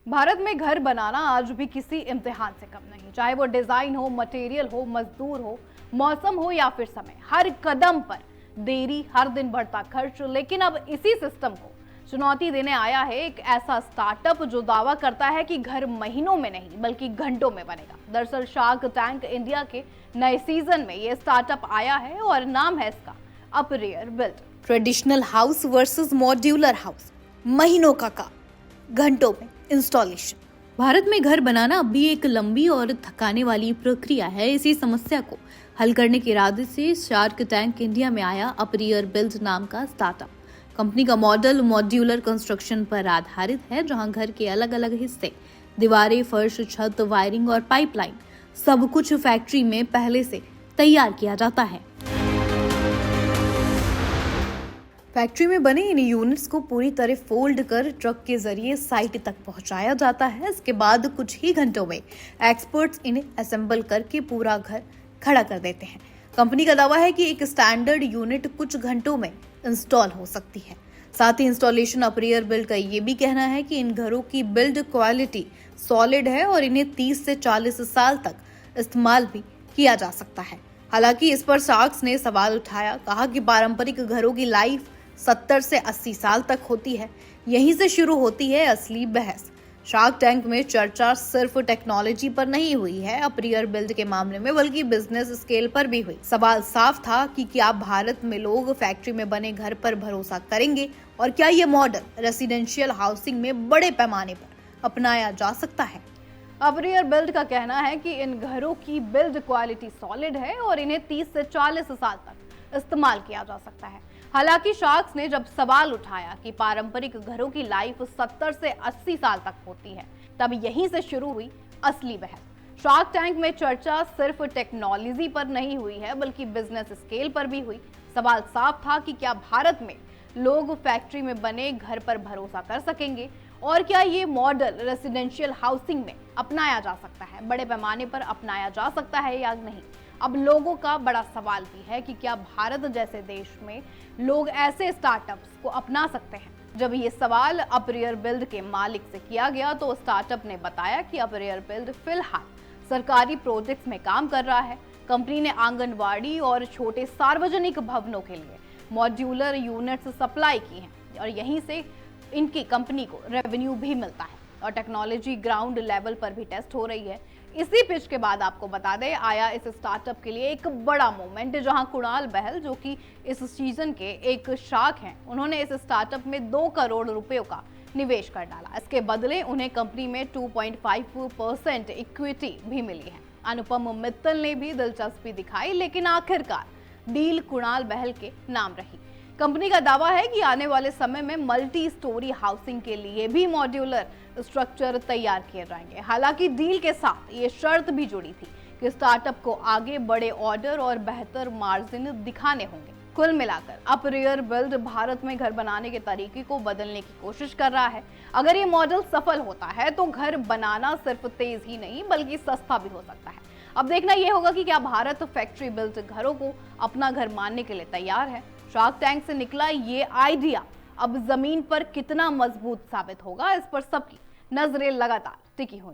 भारत में घर बनाना आज भी किसी इम्तिहान से कम नहीं। चाहे वो डिजाइन हो, मटेरियल हो, मजदूर हो, मौसम हो या फिर समय, हर कदम पर देरी, हर दिन बढ़ता खर्च। लेकिन अब इसी सिस्टम को चुनौती देने आया है एक ऐसा स्टार्टअप जो दावा करता है कि घर महीनों में नहीं बल्कि घंटों में बनेगा। दरअसल शार्क टैंक इंडिया के नए सीजन में ये स्टार्टअप आया है और नाम है इसका अपरेयर build. Traditional house versus modular house, महीनों का काम, घंटों में इंस्टॉलेशन। भारत में घर बनाना अब भी एक लंबी और थकाने वाली प्रक्रिया है। इसी समस्या को हल करने के इरादे से शार्क टैंक इंडिया में आया अपरेयर बिल्ड नाम का स्टार्टअप। कंपनी का मॉडल मॉड्यूलर कंस्ट्रक्शन पर आधारित है, जहां घर के अलग अलग हिस्से, दीवारें, फर्श, छत, वायरिंग और पाइपलाइन सब कुछ फैक्ट्री में पहले से तैयार किया जाता है। फैक्ट्री में बने इन यूनिट्स को पूरी तरह फोल्ड कर ट्रक के जरिए साइट तक पहुंचाया जाता है। इसके बाद कुछ ही घंटों में एक्सपर्ट्स इन्हें असेंबल करके पूरा घर खड़ा कर देते हैं। कंपनी का दावा है कि एक स्टैंडर्ड यूनिट कुछ घंटों में इंस्टॉल हो सकती है। साथ ही इंस्टॉलेशन अपरेयर बिल्ड का ये भी कहना है कि इन घरों की बिल्ड क्वालिटी सॉलिड है और इन्हें 30 से 40 साल तक इस्तेमाल भी किया जा सकता है। हालांकि इस पर शार्क्स ने सवाल उठाया, कहा कि पारंपरिक घरों की लाइफ 70 से 80 साल तक होती है। यहीं से शुरू होती है असली बहस। शार्क टैंक में चर्चा सिर्फ टेक्नोलॉजी पर नहीं हुई है अपरेयर बिल्ड के मामले में, बल्कि बिजनेस स्केल पर भी हुई। सवाल साफ था कि क्या भारत में लोग फैक्ट्री में बने घर पर भरोसा करेंगे और क्या ये मॉडल रेसिडेंशियल हाउसिंग में बड़े पैमाने पर अपनाया जा सकता है। अपरेयर बिल्ड का कहना है कि इन घरों की बिल्ड क्वालिटी सॉलिड है और इन्हें 30 से 40 साल तक इस्तेमाल किया जा सकता है। हालांकि शार्क्स ने जब सवाल उठाया कि पारंपरिक घरों की लाइफ 70 से 80 साल तक होती है, तब यहीं से शुरू हुई असली बहस। शार्क टैंक में चर्चा सिर्फ टेक्नोलॉजी पर नहीं हुई है, बल्कि बिजनेस स्केल पर भी हुई। सवाल साफ था कि क्या भारत में लोग फैक्ट्री में बने घर पर भरोसा कर सकेंगे और क्या ये मॉडल रेसिडेंशियल हाउसिंग में अपनाया जा सकता है, बड़े पैमाने पर अपनाया जा सकता है या नहीं। अब लोगों का बड़ा सवाल भी है कि क्या भारत जैसे देश में लोग ऐसे स्टार्टअप्स को अपना सकते हैं। जब ये सवाल अपरेयर बिल्ड के मालिक से किया गया तो स्टार्टअप ने बताया कि अपरेयर बिल्ड फिलहाल सरकारी प्रोजेक्ट्स में काम कर रहा है। कंपनी ने आंगनवाड़ी और छोटे सार्वजनिक भवनों के लिए मॉड्यूलर यूनिट्स सप्लाई की हैं और यहीं से इनकी कंपनी को रेवेन्यू भी मिलता है और टेक्नोलॉजी ग्राउंड लेवल पर भी टेस्ट हो रही है। इसी पिच के बाद आपको बता दें, आया इस स्टार्टअप के लिए एक बड़ा मोमेंट, जहां कुणाल बहल, जो कि इस सीजन के एक शार्क हैं, उन्होंने इस स्टार्टअप में 2 करोड़ रुपयों का निवेश कर डाला। इसके बदले उन्हें कंपनी में 2.5% इक्विटी भी मिली है। अनुपम मित्तल ने भी दिलचस्पी दिखाई, लेकिन आखिरकार डील कुणाल बहल के नाम रही। कंपनी का दावा है कि आने वाले समय में मल्टी स्टोरी हाउसिंग के लिए भी मॉड्यूलर स्ट्रक्चर तैयार किए जाएंगे। हालांकि डील के साथ ये शर्त भी जुड़ी थी कि स्टार्टअप को आगे बड़े ऑर्डर और बेहतर मार्जिन दिखाने होंगे। कुल मिलाकर अपरेयर बिल्ड भारत में घर बनाने के तरीके को बदलने की कोशिश कर रहा है। अगर ये मॉडल सफल होता है तो घर बनाना सिर्फ तेज ही नहीं बल्कि सस्ता भी हो सकता है। अब देखना यह होगा कि क्या भारत फैक्ट्री बिल्ड घरों को अपना घर मानने के लिए तैयार है। शार्क टैंक से निकला ये आइडिया अब जमीन पर कितना मजबूत साबित होगा, इस पर सबकी नजरें लगातार टिकी हुई।